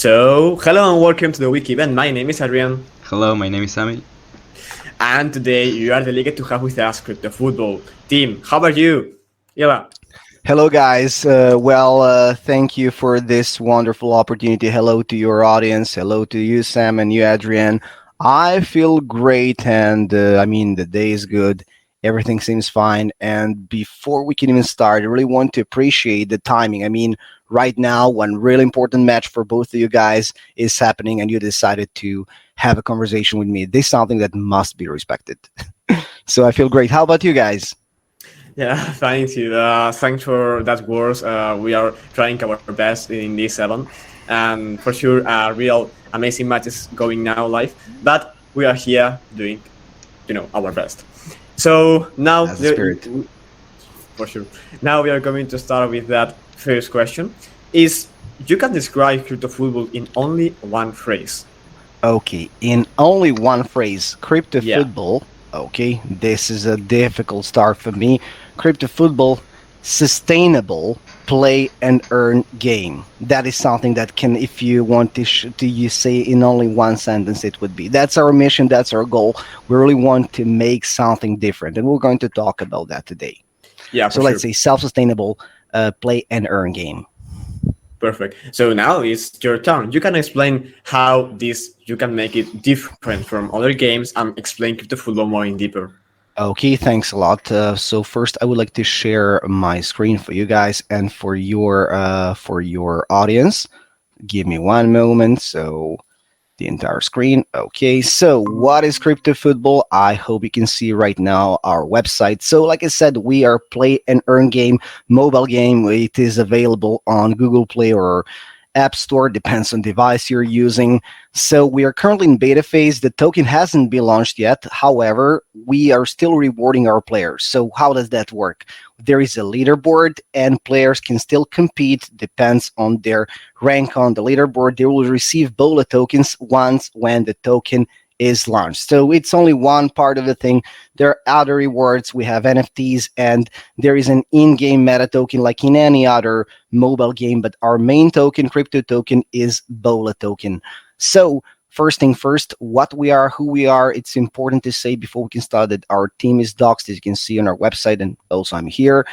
So, hello and welcome to the Wiki event. My name is Adrian, Hello, my name is Sammy. and today you are delighted to have with us Crypto Football team. How are you? Yeah. Hello, guys. Thank you for this wonderful opportunity. Hello to your audience. Hello to you, Sam, and you, Adrian. I feel great, and the day is good. Everything seems fine. And before we can even start, I really want to appreciate the timing. Right now, one really important match for both of you guys is happening, and you decided to have a conversation with me. This is something that must be respected. So I feel great. How about you guys? Yeah, thank you. Thanks for that words. We are trying our best in this event, and for sure, a real amazing match is going now live. But we are here doing, our best. So now, That's the spirit. for sure. Now we are going to start with that first question. Is you can describe crypto football in only one phrase? Okay, in only one phrase, crypto Yeah. football. Okay, this is a difficult start for me. Crypto football, sustainable play and earn game. That is something that can, if you want to you say in only one sentence, it would be. That's our mission. That's our goal. We really want to make something different, and we're going to talk about that today. Yeah. So let's say self-sustainable play and earn game. Perfect. So now it's your turn. You can explain how you can make it different from other games and explain crypto football more in deeper. Okay, thanks a lot. So first, I would like to share my screen for you guys and for your audience. Give me one moment. So the entire screen. Okay, so what is Crypto Football? I hope you can see right now our website. So like I said, we are play and earn game, mobile game. It is available on Google Play or App Store, depends on device you're using. So we are currently in beta phase. The token hasn't been launched yet. However, we are still rewarding our players. So how does that work? There is a leaderboard and players can still compete, depends on their rank on the leaderboard. They will receive BOLA tokens once when the token is launched. So it's only one part of the thing. There are other rewards. We have NFTs, and there is an in-game meta token like in any other mobile game, but our main token, crypto token, is BOLA token. So first thing first, what we are, who we are, it's important to say before we can start that our team is doxed, as you can see on our website, and also I'm here.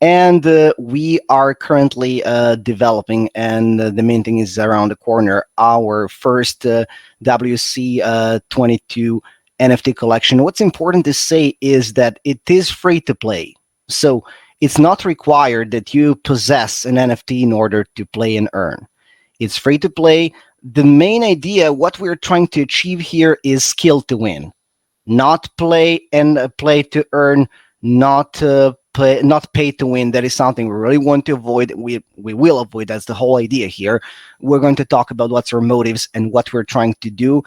And we are currently developing, and the main thing is around the corner, our first WC22 NFT collection. What's important to say is that it is free to play. So it's not required that you possess an NFT in order to play and earn. It's free to play. The main idea, what we're trying to achieve here is skill to win, not play and play to earn, not pay to win. That is something we really want to avoid. We will avoid. That's the whole idea here. We're going to talk about what's our motives and what we're trying to do.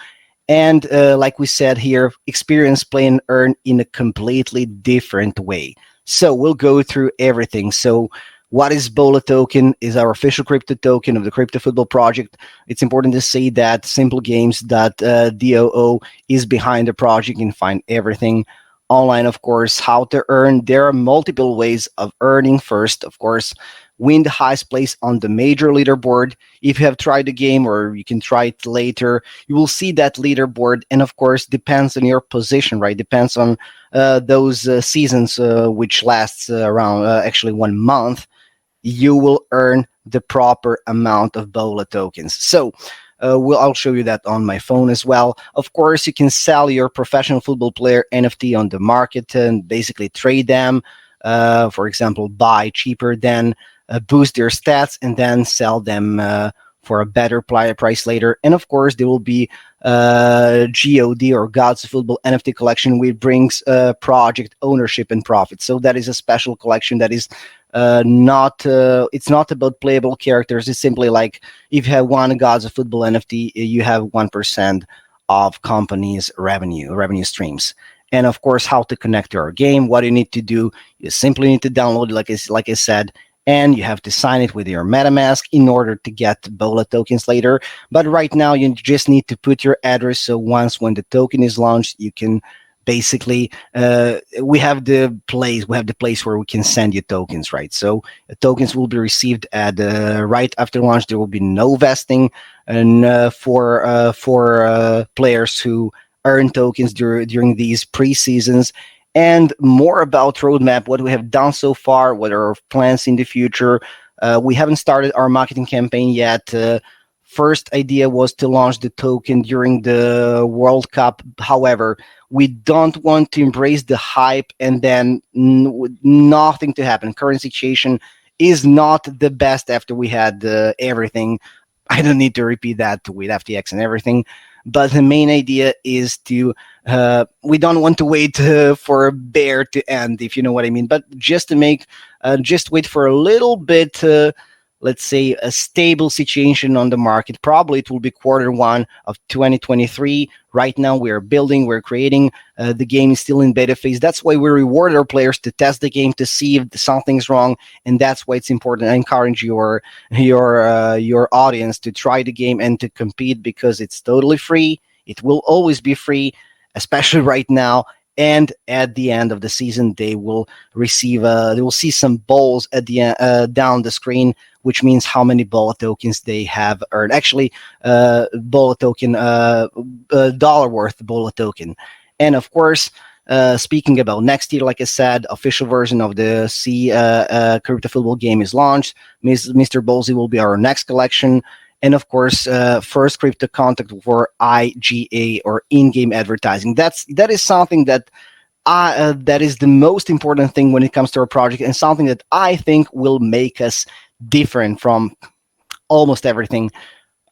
And like we said here, experience, play, and earn in a completely different way. So we'll go through everything. So what is BOLA token? Is our official crypto token of the Crypto Football project. It's important to say that simplegames.doo is behind the project. You can find everything online, of course. How to earn? There are multiple ways of earning. First, of course, win the highest place on the major leaderboard. If you have tried the game, or you can try it later, you will see that leaderboard. And of course, depends on your position, right? Depends on those seasons, which lasts around actually 1 month. You will earn the proper amount of BOLA tokens. So I'll show you that on my phone as well. Of course, you can sell your professional football player NFT on the market and basically trade them. For example, buy cheaper, then boost their stats, and then sell them for a better price later. And of course, there will be GOD, or Gods of Football NFT collection, which brings project ownership and profit. So that is a special collection that is it's not about playable characters. It's simply like if you have one Gods of Football NFT, you have 1% of companies' revenue streams. And of course, how to connect to our game. What you need to do, you simply need to download it, like I said, and you have to sign it with your MetaMask in order to get BOLA tokens later. But right now, you just need to put your address. So when the token is launched, you can basically we have the place where we can send you tokens, right? So tokens will be received at right after launch. There will be no vesting, and for players who earn tokens during these pre-seasons. And more about roadmap, what we have done so far, what are our plans in the future. We haven't started our marketing campaign yet. First idea was to launch the token during the World Cup. However, we don't want to embrace the hype and then nothing to happen. Current situation is not the best after we had everything. I don't need to repeat that with FTX and everything. But the main idea is to we don't want to wait for a bear to end, if you know what I mean. But just to make, just wait for a little bit. Let's say a stable situation on the market. Probably it will be quarter 1 of 2023. Right now we're building, we're creating. The game is still in beta phase. That's why we reward our players to test the game to see if something's wrong, and that's why it's important. I encourage your audience to try the game and to compete because it's totally free. It will always be free, especially right now. And at the end of the season, they will see some balls at the down the screen, which means how many ball tokens they have earned. Actually, ball token, dollar worth ball token. And of course, speaking about next year, like I said, official version of the Crypto Football game is launched. Mr. Bolsey will be our next collection. And of course, first crypto contact for IGA or in-game advertising. That is something that is the most important thing when it comes to our project, and something that I think will make us different from almost everything.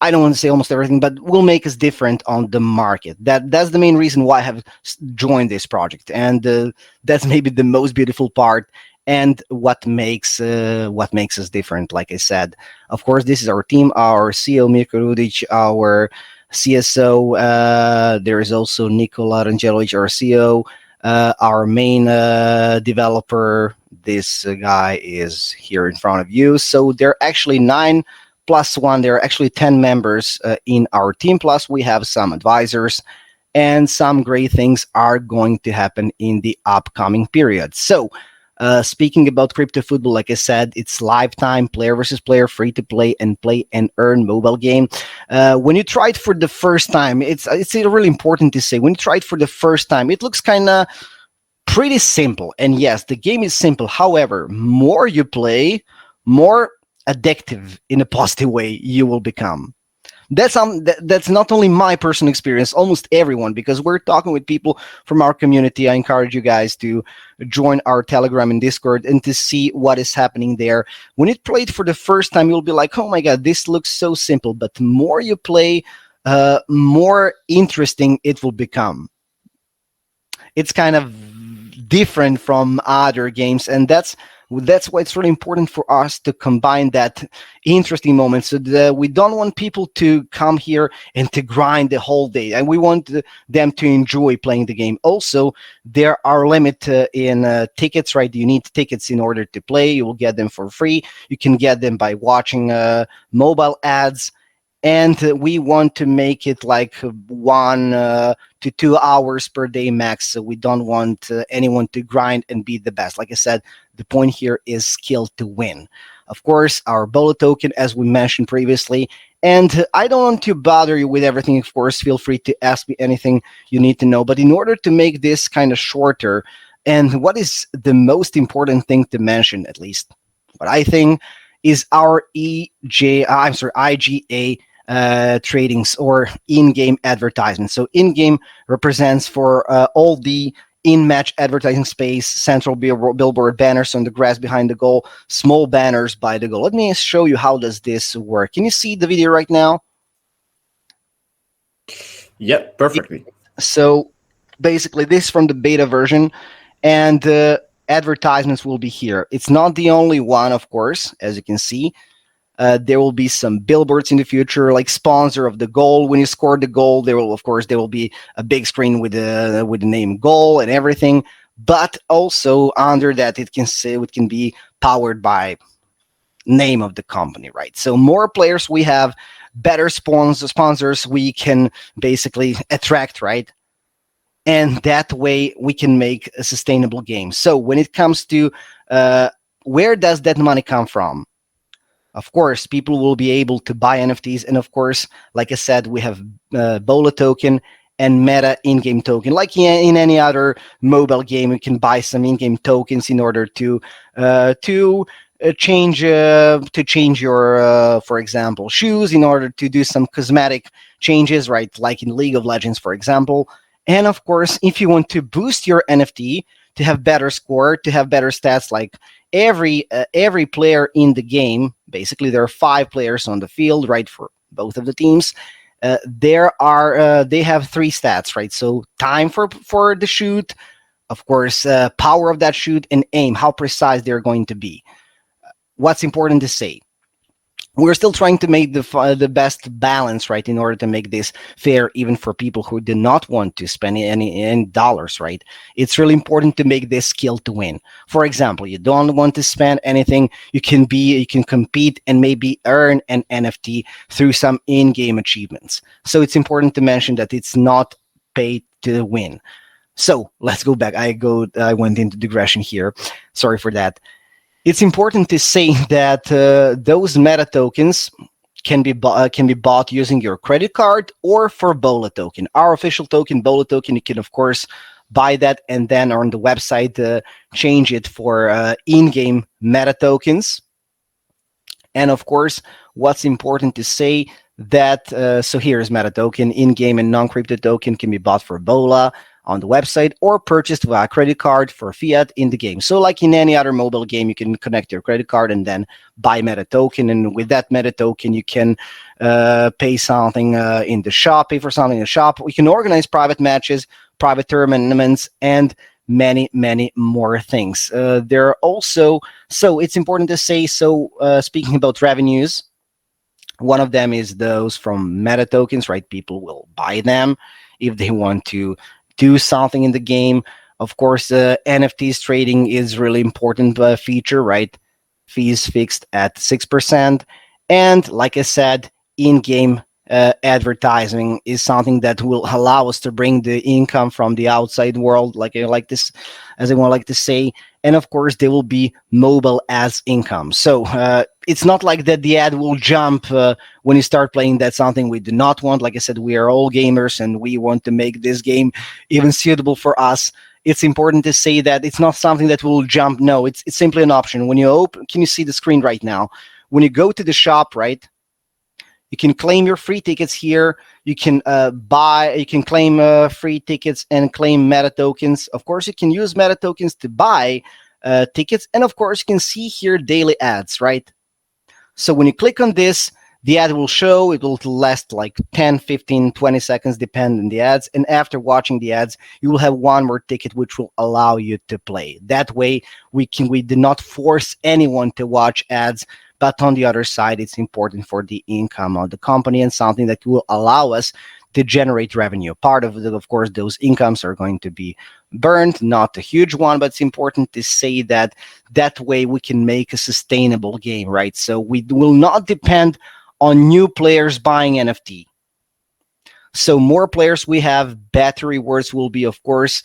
I don't want to say almost everything, but will make us different on the market. That's the main reason why I have joined this project, and that's maybe the most beautiful part and what makes us different. Like I said, of course, this is our team, our CEO Mirko Rudic, our CSO. There is also Nikola Rangelovic, our CEO, our main developer. This guy is here in front of you. So there are actually 9 plus 1. There are actually 10 members in our team. Plus we have some advisors, and some great things are going to happen in the upcoming period. So speaking about crypto football, like I said, it's lifetime player versus player, free to play and earn mobile game. When you try it for the first time, it's really important to say, when you try it for the first time, it looks kind of pretty simple. And yes, the game is simple. However, more you play, more addictive in a positive way you will become. That's not only my personal experience, almost everyone, because we're talking with people from our community. I encourage you guys to join our Telegram and Discord and to see what is happening there. When you play it for the first time, you'll be like, oh my god, this looks so simple. But the more you play, more interesting it will become. It's kind of different from other games, and that's why it's really important for us to combine that interesting moment. So that we don't want people to come here and to grind the whole day, and we want them to enjoy playing the game. Also, there are limit in tickets, right? You need tickets in order to play. You will get them for free. You can get them by watching mobile ads. And we want to make it like 1 to 2 hours per day max. So we don't want anyone to grind and be the best. Like I said, the point here is skill to win. Of course, our Bolo token, as we mentioned previously. And I don't want to bother you with everything. Of course, feel free to ask me anything you need to know. But in order to make this kind of shorter, and what is the most important thing to mention, at least what I think, is our IGA tradings or in-game advertisements. So in-game represents for all the in-match advertising space, central billboard banners on the grass behind the goal, small banners by the goal. Let me show you how does this work. Can you see the video right now? Yep, perfectly. So basically this is from the beta version, and advertisements will be here. It's not the only one, of course, as you can see. There will be some billboards in the future, like sponsor of the goal. When you score the goal, there will be a big screen with the name goal and everything. But also under that, it can be powered by name of the company, right? So more players we have, better sponsors we can basically attract, right? and that way we can make a sustainable game. So when it comes to where does that money come from? Of course, people will be able to buy NFTs, and of course, like I said, we have Bola token and Meta in-game token. Like in any other mobile game, you can buy some in-game tokens in order to change your, for example, shoes, in order to do some cosmetic changes, right? Like in League of Legends, for example. And of course, if you want to boost your NFT to have better score, to have better stats, like every player in the game, basically there are 5 players on the field, right, for both of the teams. They have 3 stats, right? So time for the shoot, of course, power of that shoot, and aim, how precise they're going to be. What's important to say? We're still trying to make the best balance, right, in order to make this fair, even for people who do not want to spend any dollars, right? It's really important to make this skill to win. For example, you don't want to spend anything. You can compete and maybe earn an NFT through some in-game achievements. So it's important to mention that it's not paid to win. So let's go back. I went into digression here. Sorry for that. It's important to say that those meta tokens can be bought using your credit card or for Bola token. Our official token, Bola token, you can of course buy that and then on the website change it for in-game meta tokens. And of course, what's important to say that so here's meta token, in-game and non-crypto token can be bought for Bola on the website or purchased via credit card for fiat in the game. So like in any other mobile game, you can connect your credit card and then buy meta token. And with that meta token, you can pay something in the shop, pay for something in the shop. We can organize private matches, private tournaments, and many, many more things. There are also, so it's important to say, so speaking about revenues, one of them is those from meta tokens, right? People will buy them if they want to do something in the game. Of course, NFTs trading is really important feature, right? Fees fixed at 6%. And like I said, in-game advertising is something that will allow us to bring the income from the outside world, like I like this, as I want like to say. And of course, there will be mobile as income. So it's not like that the ad will jump when you start playing. That's something we do not want. Like I said, we are all gamers and we want to make this game even suitable for us. It's important to say that it's not something that will jump. No, it's simply an option. When you open, can you see the screen right now? When you go to the shop, right, you can claim your free tickets here. You can you can claim free tickets and claim meta tokens. Of course, you can use meta tokens to buy tickets. And of course, you can see here daily ads, right? So when you click on this, the ad will show. It will last like 10, 15, 20 seconds, depending on the ads. And after watching the ads, you will have one more ticket, which will allow you to play. That way, we do not force anyone to watch ads. But on the other side, it's important for the income of the company and something that will allow us to generate revenue. Part of course, those incomes are going to be burned, not a huge one, but it's important to say that that way we can make a sustainable game, right? So we will not depend on new players buying NFT. So more players we have, better rewards will be, of course,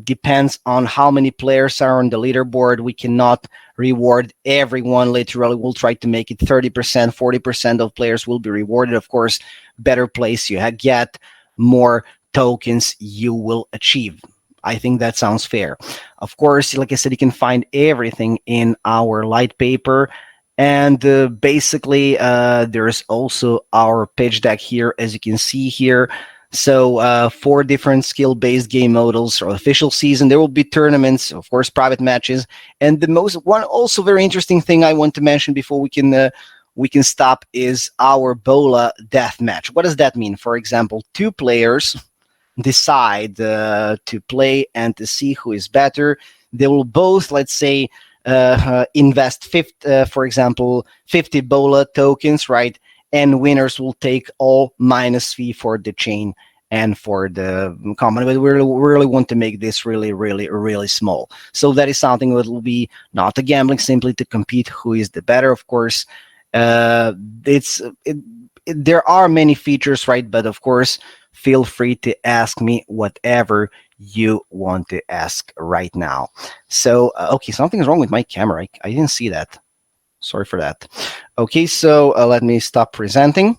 depends on how many players are on the leaderboard. We cannot reward everyone. Literally, we'll try to make it 30%, 40% of players will be rewarded. Of course, better place you get, more tokens you will achieve. I think that sounds fair. Of course, like I said, you can find everything in our light paper. And basically, there's also our pitch deck here, as you can see here. So 4 different skill-based game models or official season. There will be tournaments, of course, private matches, and the one also very interesting thing I want to mention before we can stop is our Bola death match. What does that mean? For example, 2 players decide to play and to see who is better. They will both, let's say, invest for example, 50 Bola tokens, right? And winners will take all minus fee for the chain and for the company. But we really want to make this really, really, really small. So that is something that will be not a gambling, simply to compete who is the better. Of course, there are many features, right? But of course, feel free to ask me whatever you want to ask right now. So, okay, something's wrong with my camera. I didn't see that. Sorry for that. Okay, so let me stop presenting.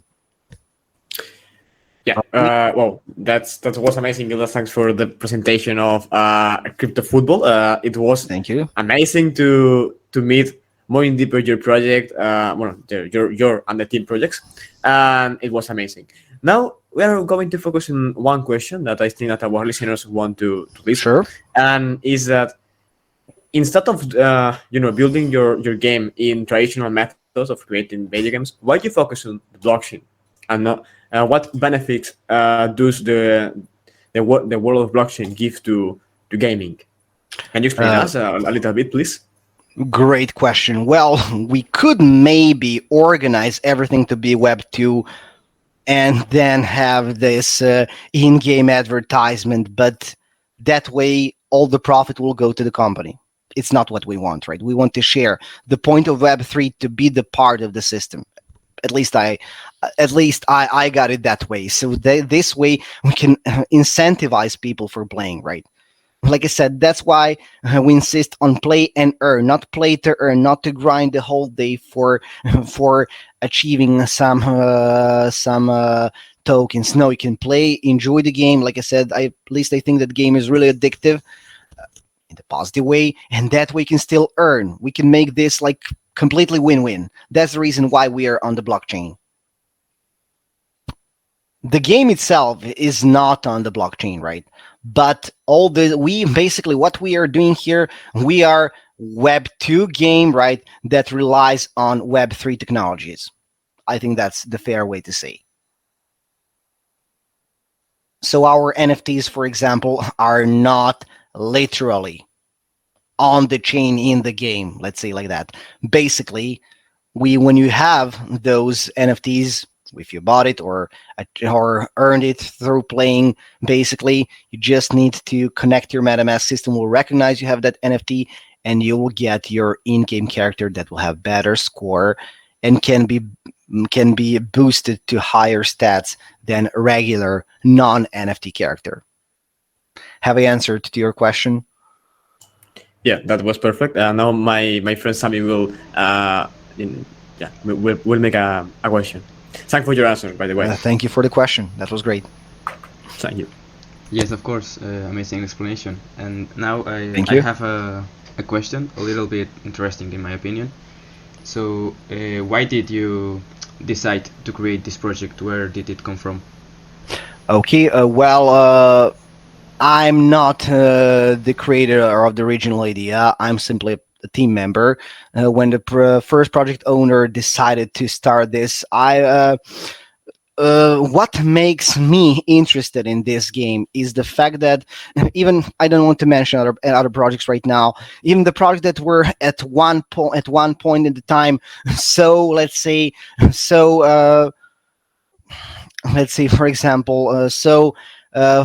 Yeah, well, that was amazing, Gilda. Thanks for the presentation of Crypto Football. It was Thank you. amazing to meet more in deeper your project, your and the team projects, and it was amazing. Now we are going to focus on one question that I think that our listeners want to listen, Sure. and is that instead of building your game in traditional methods of creating video games, why do you focus on the blockchain and not what benefits does the world of blockchain give to gaming? Can you explain us a little bit, please? Great question. Well, we could maybe organize everything to be Web 2 and then have this in-game advertisement, but that way all the profit will go to the company. It's not what we want, right? We want to share. The point of Web3 to be the part of the system. At least I got it that way. So this way we can incentivize people for playing, right? Like I said, that's why we insist on play and earn, not play to earn, not to grind the whole day for achieving some tokens. No, you can play, enjoy the game. Like I said, at least I think that game is really addictive in the positive way, and that we can still earn. We can make this like completely win-win. That's the reason why we are on the blockchain. The game itself is not on the blockchain, right? But what we are doing here, we are Web 2 game, right? That relies on Web 3 technologies. I think that's the fair way to say. So our NFTs, for example, are not literally on the chain in the game. Let's say like that. Basically, when you have those NFTs, if you bought it or earned it through playing, basically you just need to connect your MetaMask system will recognize you have that NFT, and you will get your in-game character that will have better score and can be boosted to higher stats than a regular non-NFT character. Have I answered to your question? Yeah, that was perfect. Now my friend Sammy will will make a question. Thank for your answer, by the way. Thank you for the question. That was great. Thank you. Yes, of course, amazing explanation. And now Thank I you. have a question, a little bit interesting in my opinion. So, why did you decide to create this project? Where did it come from? Okay, I'm not the creator of the original idea. I'm simply a team member. When the first project owner decided to start this, what makes me interested in this game is the fact that even I don't want to mention other projects right now. Even the projects that were at one point in the time, so let's say, for example,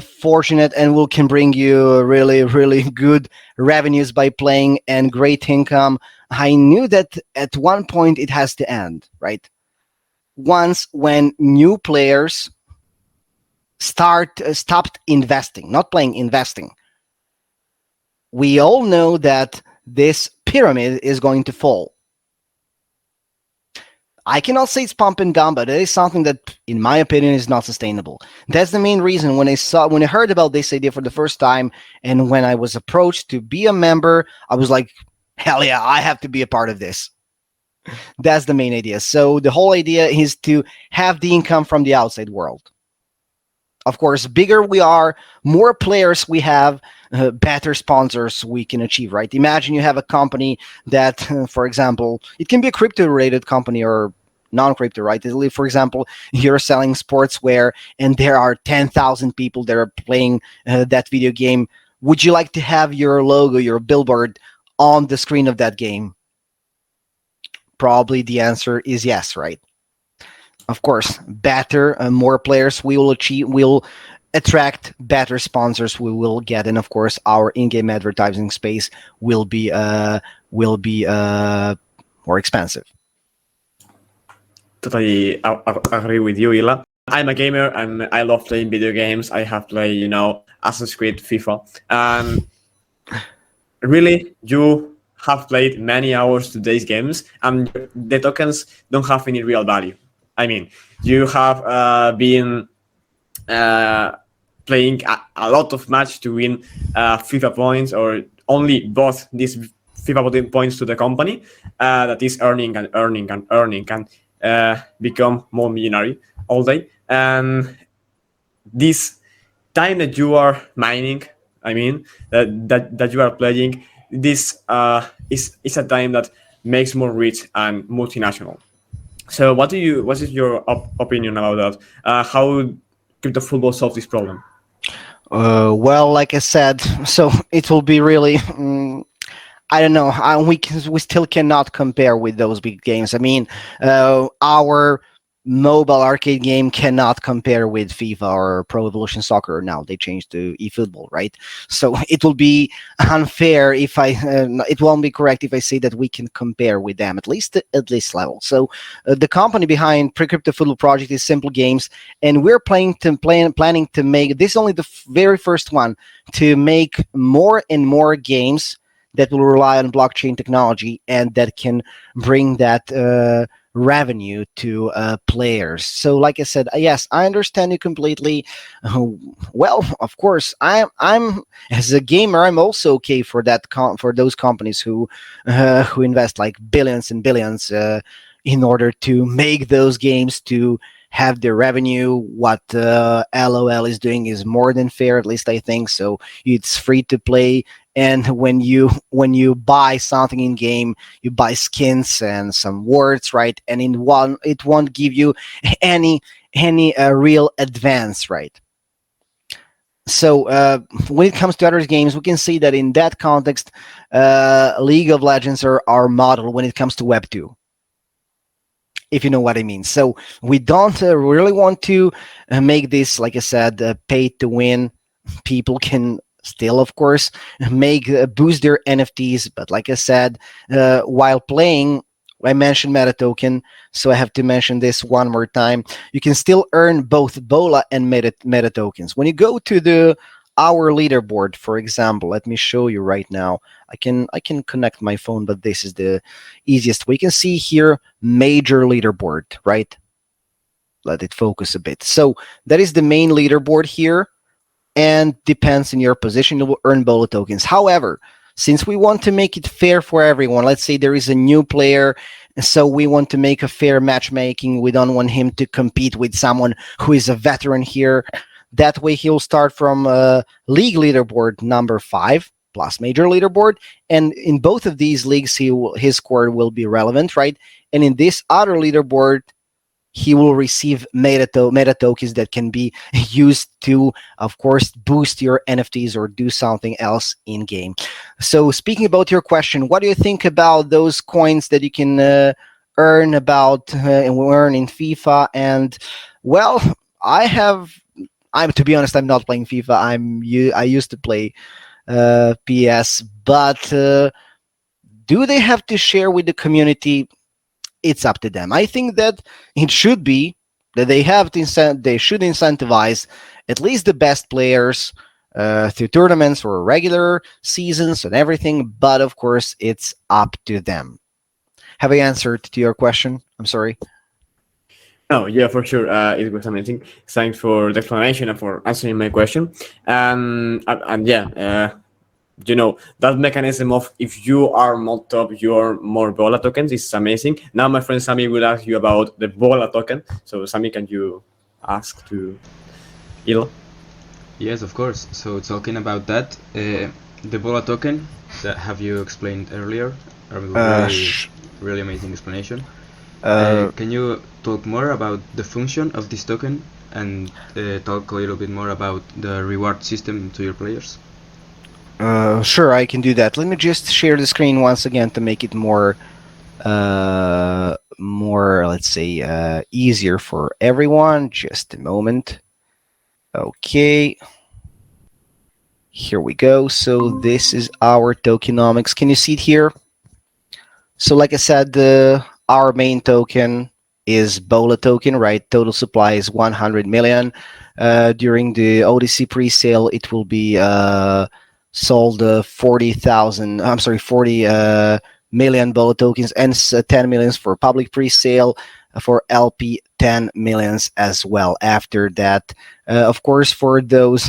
fortunate and can bring you really, really good revenues by playing and great income. I knew that at one point it has to end, right? Once when new players stopped investing, not playing, investing. We all know that this pyramid is going to fall. I cannot say it's pump and dump, but it is something that, in my opinion, is not sustainable. That's the main reason when I heard about this idea for the first time, and when I was approached to be a member, I was like, hell yeah, I have to be a part of this. That's the main idea. So the whole idea is to have the income from the outside world. Of course, bigger we are, more players we have, better sponsors we can achieve, right? Imagine you have a company that, for example, it can be a crypto-related company or non-crypto, right? For example, you're selling sportswear and there are 10,000 people that are playing that video game. Would you like to have your logo, your billboard on the screen of that game? Probably the answer is yes, right? Of course, better and more players we will attract better sponsors we will get, and of course our in-game advertising space will be more expensive. Totally agree with you, Ila. I'm a gamer and I love playing video games. I have played, Assassin's Creed, FIFA, and really, you have played many hours to these games, and the tokens don't have any real value. I mean, you have been uh, playing a lot of match to win FIFA points, or only bought these FIFA points to the company that is earning and earning and earning and become more millionaire all day. And this time that you are mining, I mean, that you are playing, this is a time that makes more rich and multinational. So what is your opinion about that? How crypto football solve this problem? Well, like I said, so it will be really. I don't know. We still cannot compare with those big games. I mean, our mobile arcade game cannot compare with FIFA or Pro Evolution Soccer. Now they changed to eFootball, right? So it will be unfair if it won't be correct if I say that we can compare with them at this level. So the company behind Crypto Football Project is Simple Games, and we're planning to make this only the very first one to make more and more games that will rely on blockchain technology and that can bring that revenue to players. So, like I said, yes, I understand you completely. Well, of course, I'm as a gamer, I'm also okay for that for those companies who invest like billions and billions in order to make those games to have their revenue. What LOL is doing is more than fair, at least I think so. It's free to play, and when you buy something in game, you buy skins and some words, right? And in one, it won't give you any real advance, right? So when it comes to other games, we can see that in that context, League of Legends are our model when it comes to Web 2, if you know what I mean. So we don't really want to make this, like I said, pay to win. People can still, of course, make boost their NFTs, but like I said, while playing, I mentioned meta token, so I have to mention this one more time. You can still earn both BOLA and meta tokens. When you go to our leaderboard, for example, let me show you right now. I can connect my phone, but this is the easiest. We can see here major leaderboard, right? Let it focus a bit. So that is the main leaderboard here, and depends on your position, you will earn BOLA tokens. However, since we want to make it fair for everyone, let's say there is a new player, so we want to make a fair matchmaking. We don't want him to compete with someone who is a veteran here. That way he'll start from league leaderboard number 5 plus major leaderboard, and in both of these leagues his score will be relevant, right? And in this other leaderboard, he will receive meta tokens that can be used to, of course, boost your NFTs or do something else in game. So speaking about your question, what do you think about those coins that you can earn in FIFA? And well, I'm to be honest, I'm not playing FIFA. I used to play PS, but do they have to share with the community? It's up to them. I think that it should be that they should incentivize at least the best players through tournaments or regular seasons and everything. But of course, it's up to them. Have I answered to your question? I'm sorry. No, yeah, for sure. It was amazing. Thanks for the explanation and for answering my question. And yeah, that mechanism of if you are more top, you're more BOLA tokens is amazing. Now my friend Sammy will ask you about the BOLA token. So Sammy, can you ask to Ilo? Yes, of course. So talking about that, the BOLA token that have you explained earlier, really amazing explanation. Can you talk more about the function of this token and talk a little bit more about the reward system to your players? Sure, I can do that. Let me just share the screen once again to make it more, let's say, easier for everyone. Just a moment. Okay. Here we go. So this is our tokenomics. Can you see it here? So like I said, our main token is BOLA token, right? Total supply is 100 million. During the OTC pre-sale, it will be sold 40,000. I'm sorry, 40 million BOLA tokens and 10 millions for public pre-sale. For LP, 10 millions as well. After that, of course, for those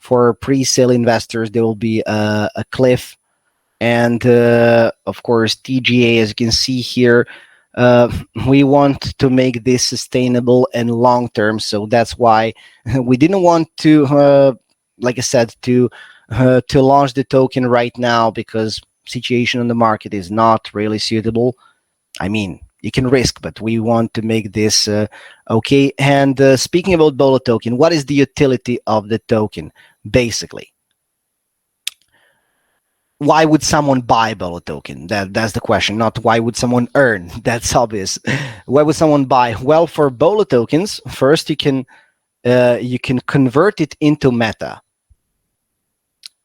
for pre-sale investors, there will be a cliff, and of course TGA, as you can see here. We want to make this sustainable and long term, so that's why we didn't want to, like I said, to launch the token right now, because situation on the market is not really suitable. I mean, you can risk, but we want to make this okay. And speaking about BOLA token, what is the utility of the token? Basically, why would someone buy BOLA token? That's the question. Not why would someone earn. That's obvious. Why would someone buy? Well, for BOLA tokens, first you can convert it into Meta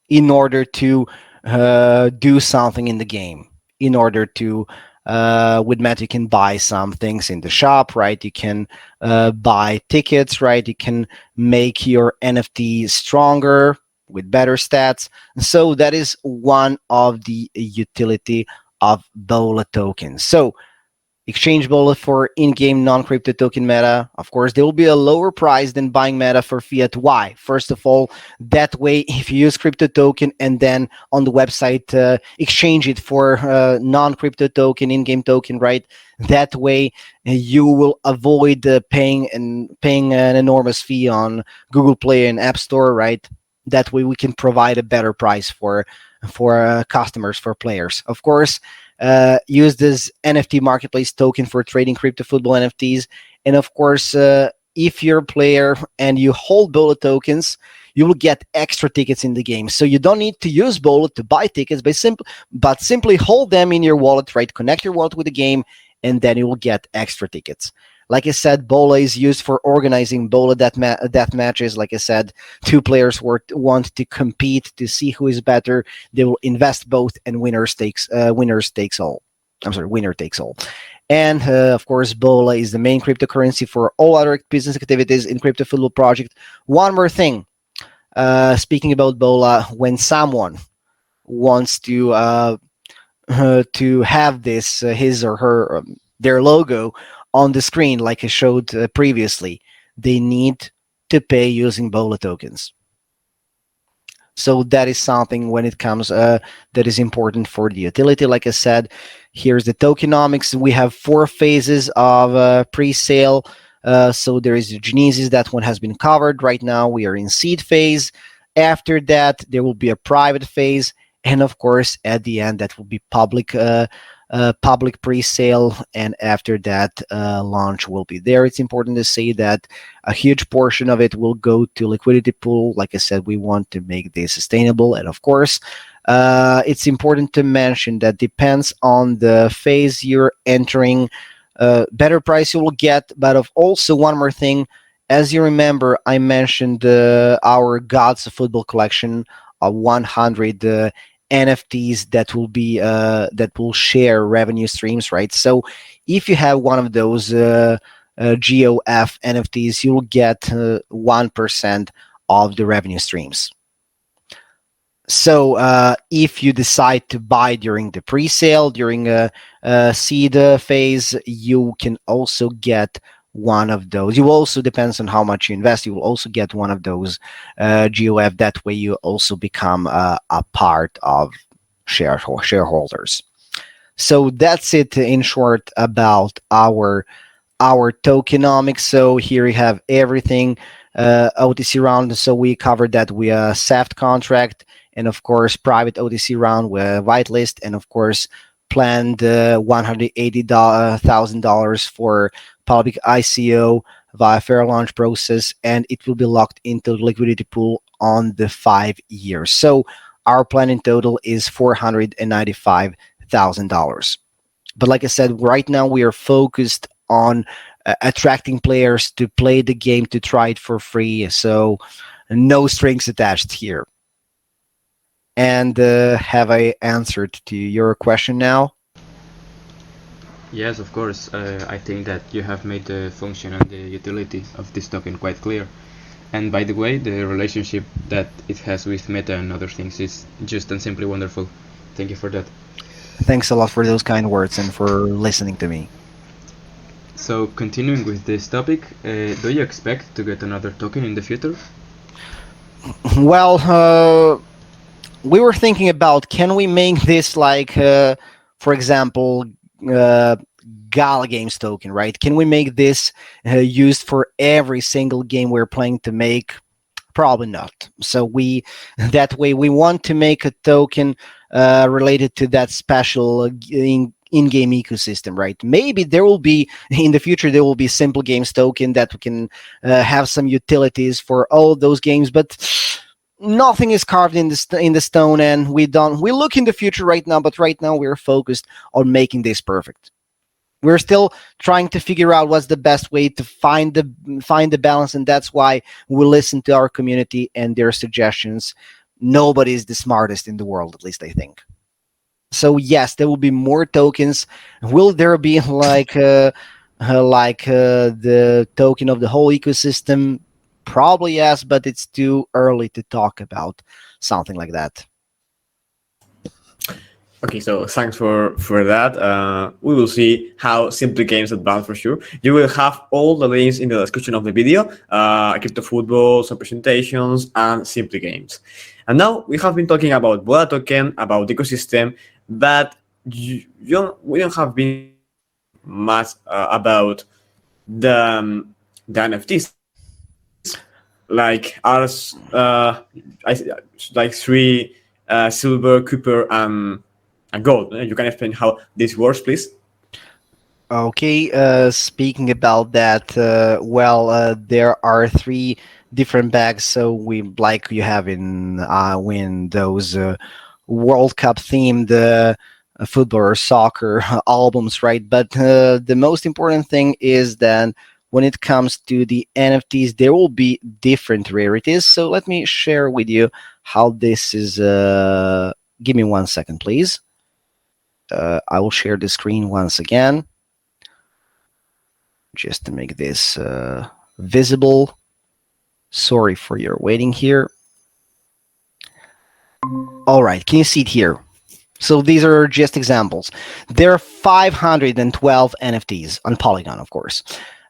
in order to do something in the game. In order to with Meta, you can buy some things in the shop, right? You can buy tickets, right? You can make your NFT stronger with better stats. So that is one of the utility of BOLA tokens. So exchange BOLA for in-game non-crypto token Meta. Of course, there will be a lower price than buying Meta for fiat. Why? First of all, that way, if you use crypto token and then on the website exchange it for non-crypto token, in-game token, right? That way, you will avoid paying an enormous fee on Google Play and App Store, right? That way, we can provide a better price for customers, for players. Of course, use this NFT marketplace token for trading crypto football NFTs. And of course, if you're a player and you hold BOLA tokens, you will get extra tickets in the game. So you don't need to use BOLA to buy tickets, but simply hold them in your wallet, right? Connect your wallet with the game, and then you will get extra tickets. Like I said, BOLA is used for organizing BOLA death matches. Like I said, two players want to compete to see who is better. They will invest both, and winner takes all. I'm sorry, winner takes all. And of course, BOLA is the main cryptocurrency for all other business activities in Crypto Football project. One more thing. Speaking about BOLA, when someone wants to have this his or her their logo on the screen, like I showed previously, they need to pay using BOLA tokens. So that is something when it comes that is important for the utility. Like I said, here's the tokenomics. We have 4 phases of pre-sale. So there is Genesis. That one has been covered. Right now we are in seed phase. After that, there will be a private phase. And of course, at the end, that will be public pre-sale, and after that, launch will be there. It's important to say that a huge portion of it will go to liquidity pool. Like I said, we want to make this sustainable, and of course, it's important to mention that depends on the phase you're entering, better price you will get. But also one more thing, as you remember, I mentioned our Gods of Football collection of 100 NFTs that will be that will share revenue streams, right? So if you have one of those GOF NFTs, you'll get 1% of the revenue streams. So if you decide to buy during the pre-sale, during a seed phase, you can also get one of those. You also, depends on how much you invest, you will also get one of those GOF. That way you also become a part of shareholders. So that's it in short about our tokenomics. So here we have everything OTC round. So we covered that with a SAFT contract, and of course private OTC round with whitelist, and of course planned $180,000 for public ICO via fair launch process, and it will be locked into the liquidity pool on the 5 years. So our plan in total is $495,000. But like I said, right now we are focused on attracting players to play the game, to try it for free. So no strings attached here. And have I answered to your question now? Yes, of course. I think that you have made the function and the utility of this token quite clear. And by the way, the relationship that it has with Meta and other things is just and simply wonderful. Thank you for that. Thanks a lot for those kind words and for listening to me. So, continuing with this topic, do you expect to get another token in the future? Well, we were thinking about, can we make this like, for example, uh, Gala Games token, right? Can we make this used for every single game we're playing to make? Probably not. So we that way we want to make a token related to that special in-game ecosystem, right? Maybe there will be in the future there will be simple games token that we can have some utilities for all those games, but nothing is carved in the stone, and we look in the future right now, but right now we're focused on making this perfect. We're still trying to figure out what's the best way to find the balance, and that's why we listen to our community and their suggestions. Nobody's the smartest in the world, at least I think. So yes, there will be more tokens. Will there be the token of the whole ecosystem? Probably yes, but it's too early to talk about something like that. Okay, so thanks for that. We will see how Simply Games advance for sure. You will have all the links in the description of the video, Crypto Football, some presentations, and Simply Games. And now we have been talking about Bola Token, about the ecosystem, but we don't have been much about the NFTs, like ours, like three silver, copper, and gold. You can explain how this works, please? Okay, speaking about that, there are three different bags. So we like you have in when those World Cup themed football or soccer albums, right? But the most important thing is that when it comes to the NFTs, there will be different rarities. So let me share with you how this is. Give me 1 second, please. I will share the screen once again, just to make this visible. Sorry for your waiting here. All right, can you see it here? So these are just examples. There are 512 NFTs on Polygon, of course.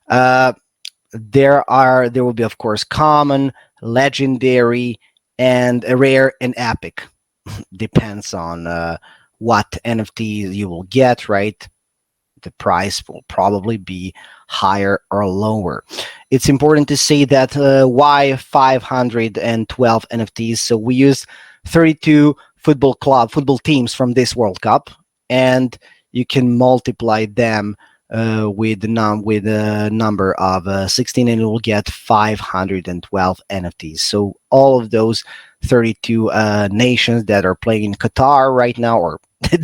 There will be, of course, common, legendary, and a rare and epic. Depends on what NFT you will get, right? The price will probably be higher or lower. It's important to say that why 512 NFTs? So we used 32 football teams from this World Cup, and you can multiply them with a number of 16, and you will get 512 NFTs. So all of those 32 nations that are playing in Qatar right now, or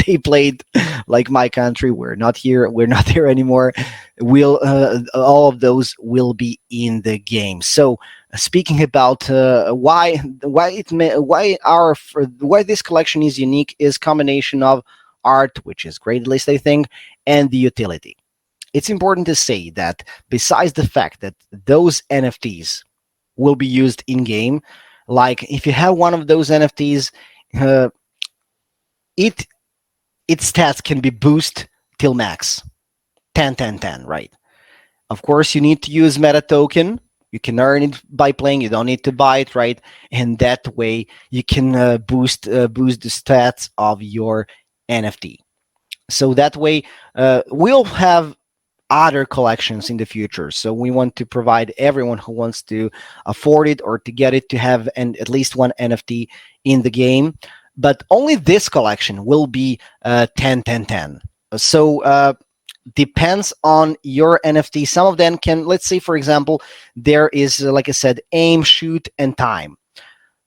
they played like my country, we're not there anymore, will all of those will be in the game. So speaking about why this collection is unique is combination of art, which is great, at least I think, and the utility. It's important to say that besides the fact that those NFTs will be used in game, like if you have one of those NFTs, its stats can be boosted till max 10 10 10, right? Of course, you need to use meta token. You can earn it by playing. You don't need to buy it, right? And that way you can boost the stats of your NFT. So that way we'll have other collections in the future. So we want to provide everyone who wants to afford it or to get it to have at least one NFT in the game. But only this collection will be 10 10 10. So depends on your NFT. Some of them can, let's say, for example, there is, like I said, aim, shoot, and time.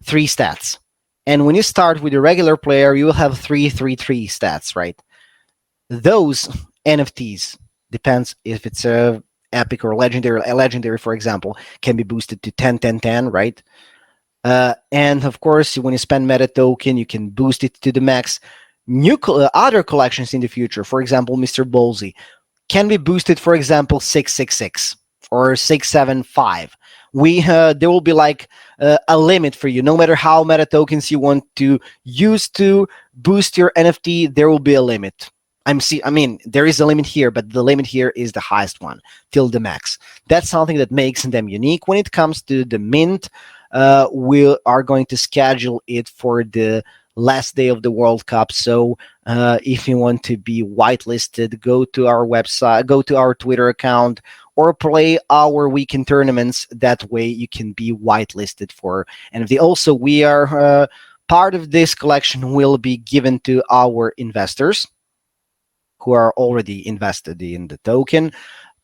3 stats. And when you start with a regular player, you will have 3 3 3 stats, right? Those NFTs, depends if it's a epic or legendary. A legendary, for example, can be boosted to 10 10 10, right? And of course, when you spend meta token, you can boost it to the max. Other collections in the future, for example, Mr. Bolsey, can be boosted, for example, 666 or 675. There will be like a limit for you. No matter how meta tokens you want to use to boost your NFT, there will be a limit. I mean, there is a limit here, but the limit here is the highest one till the max. That's something that makes them unique. When it comes to the mint, we are going to schedule it for the last day of the World Cup. So if you want to be whitelisted, go to our website, go to our Twitter account, or play our weekend tournaments. That way you can be whitelisted for NFT. Also, we are part of this collection will be given to our investors who are already invested in the token.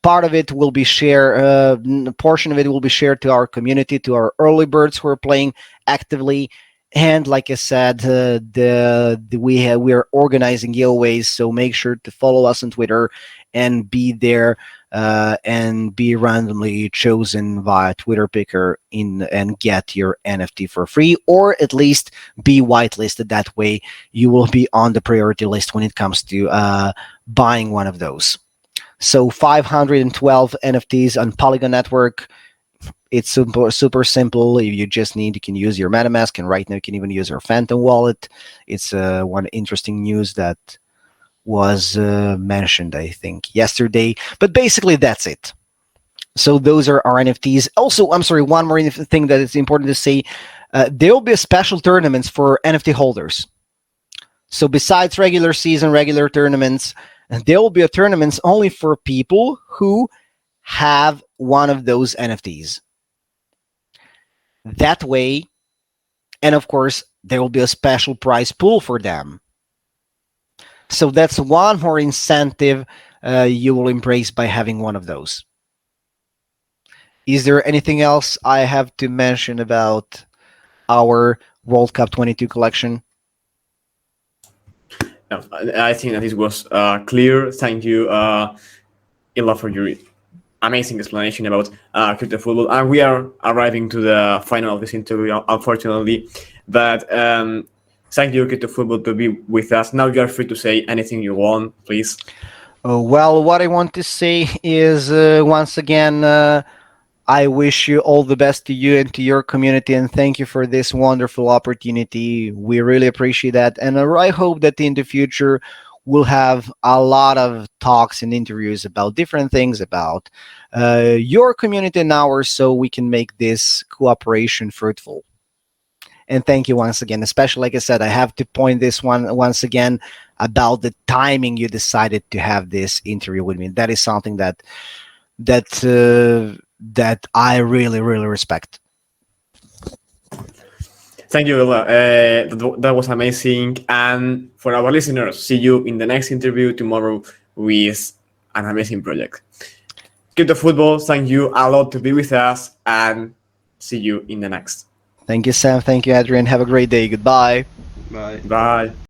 Part of it will be shared, a portion of it will be shared to our community, to our early birds who are playing actively. And like I said, we are organizing giveaways, so make sure to follow us on Twitter and be there and be randomly chosen via Twitter picker and get your NFT for free, or at least be whitelisted. That way, you will be on the priority list when it comes to buying one of those. So 512 NFTs on Polygon Network. It's super simple. If you just need, you can use your MetaMask, and right now you can even use your Phantom wallet. It's one interesting news that was mentioned, I think, yesterday. But basically, that's it. So those are our NFTs. Also, I'm sorry, one more thing that is important to say. There will be a special tournaments for NFT holders. So besides regular season, regular tournaments, there will be a tournaments only for people who have one of those NFTs. That way, and of course, there will be a special prize pool for them. So that's one more incentive you will embrace by having one of those. Is there anything else I have to mention about our World Cup 22 collection? No, I think that this was clear. Thank you, Illa, for your amazing explanation about crypto football. And we are arriving to the final of this interview, unfortunately. But thank you, Crypto Football, to be with us. Now you are free to say anything you want, please. Well, what I want to say is once again, I wish you all the best to you and to your community, and thank you for this wonderful opportunity. We really appreciate that, and I hope that in the future we'll have a lot of talks and interviews about different things about your community and ours, so we can make this cooperation fruitful. And thank you once again. Especially, like I said, I have to point this one once again about the timing you decided to have this interview with me. That is something that I really, really respect. Thank you, Ella. That was amazing. And for our listeners, see you in the next interview tomorrow with an amazing project. Crypto Football, thank you a lot to be with us, and see you in the next. Thank you, Sam. Thank you, Adrian. Have a great day. Goodbye. Bye. Bye.